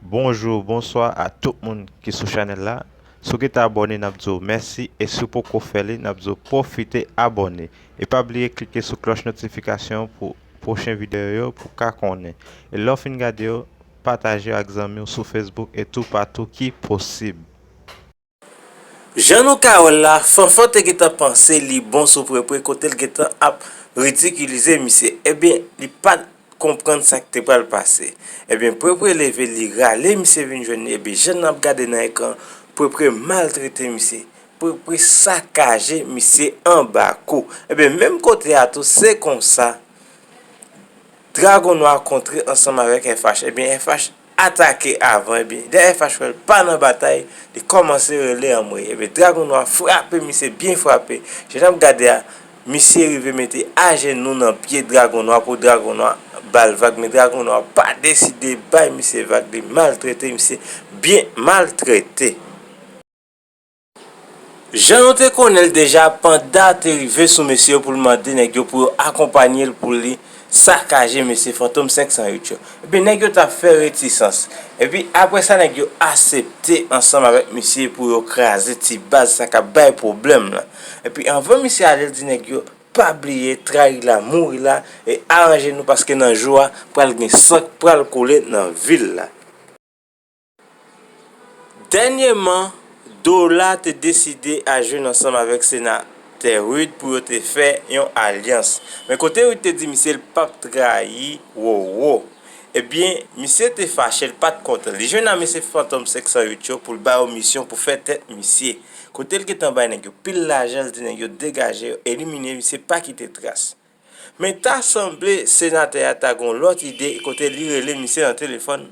Bonjour, bonsoir à tout le monde qui est sur la chaîne là. Si vous êtes abonné, merci. Et si vous pouvez faire, profitez, abonner. Et pas oublier de cliquer sur la cloche notification pour prochaine vidéo pour qu'à connaître. Et l'offre une vidéo, partagez avec vos amis sur Facebook et tout partout qui possible. Jean nou ka wè la, fanfan te getan panse li bon sou prepre kote l getan ap ridikulize misye. Ebyen, li pat komprenn sa ki te pral pase. Ebyen, prepre leve li rale misye vin jwenni. Ebyen, jen ap gade nan ekran, prepre maltrete misye. Prepre sakaje misye an bako. Ebyen, menm kote ato, se kon sa, Dragon Noir kontre ansam avèk FH. Ebyen, FH atake avan. Ebyen, de FH wèl pa nan batay, li komanse rele amwe. Ebyen, Dragon Noir frape, misye bien frape. Jenam gade a, misye rive mette a genou nan piye Dragon Noir pou Dragon Noir bal vag. Men Dragon Noir pa deside bay misye vag de maltrete, misye bien maltrete. Janote konel deja panda te rive sou mesye pou lmande negyo pou akompanyel pou li sakaje mesye Phantom 508 yo. Epi negyo ta fe retisans. Epi apre sa negyo asepte ansam avek mesye pou yo kraze ti baz sa ka bay problem la. Epi anvan mesye alel di negyo pa bliye trahi la, mouri la e aranje nou paske nan joua pral gen sak pral kole nan vil la. Denyeman, Dola te deside a jwen ansam avek Senateur Rude pou yo te fe yon alyans. Men kote Rude te di misye l pap trahi, wow. Ebyen, misye te fache l pat kontan. Li jwen nan misye Phantom 508 yo pou l ba omisyon pou fe tet misye. Kote l ketan bay negyo pil la ajans di negyo degaje yo, elimine misye pa kite tras. Men ta semble Senateur Atagon lot ide kote li rele misye nan telefon.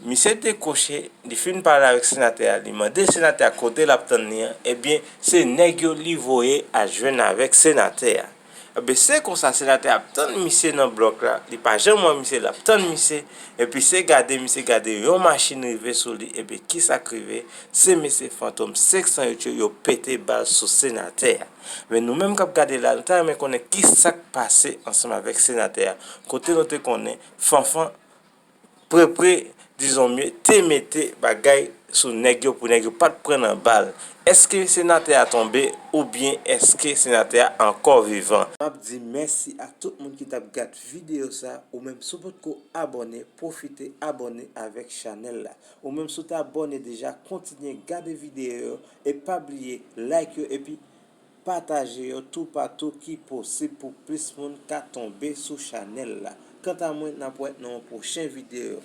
Misye te koche, li fin pale avek Senateur li mande Senateur kote la ptan ni an, ebyen se negyo li voye a jwen avek Senateur. Ebyen se kon sa Senateur ptan misye nan blok la, li pa jen mwen misye la ptan misye, ebyen se gade yon machine rive sou li, ebyen ki sa krive, se misye Phantom 508 yo pete bal sou Senateur. Men nou menm kap gade la, nou ta men konen ki sak pase ansem avek Senateur. Kote nou te konen, fanfan prepre dizon mye, te mette bagay sou negyo pou negyo pat pren an bal. Eske Senateur a tombe ou bien eske Senateur ankor vivan? Map di mersi a tout moun ki tap gade video sa, ou menm sou pot ko abone, profite abone avek chanel la. Ou menm sou ta abone deja, kontinye gade video yo, e pa bliye like yo, e pi pataje yo tout patou ki posib pou plis moun ka tombe sou chanel la. Kant a mwen nan pou et nan prochen video.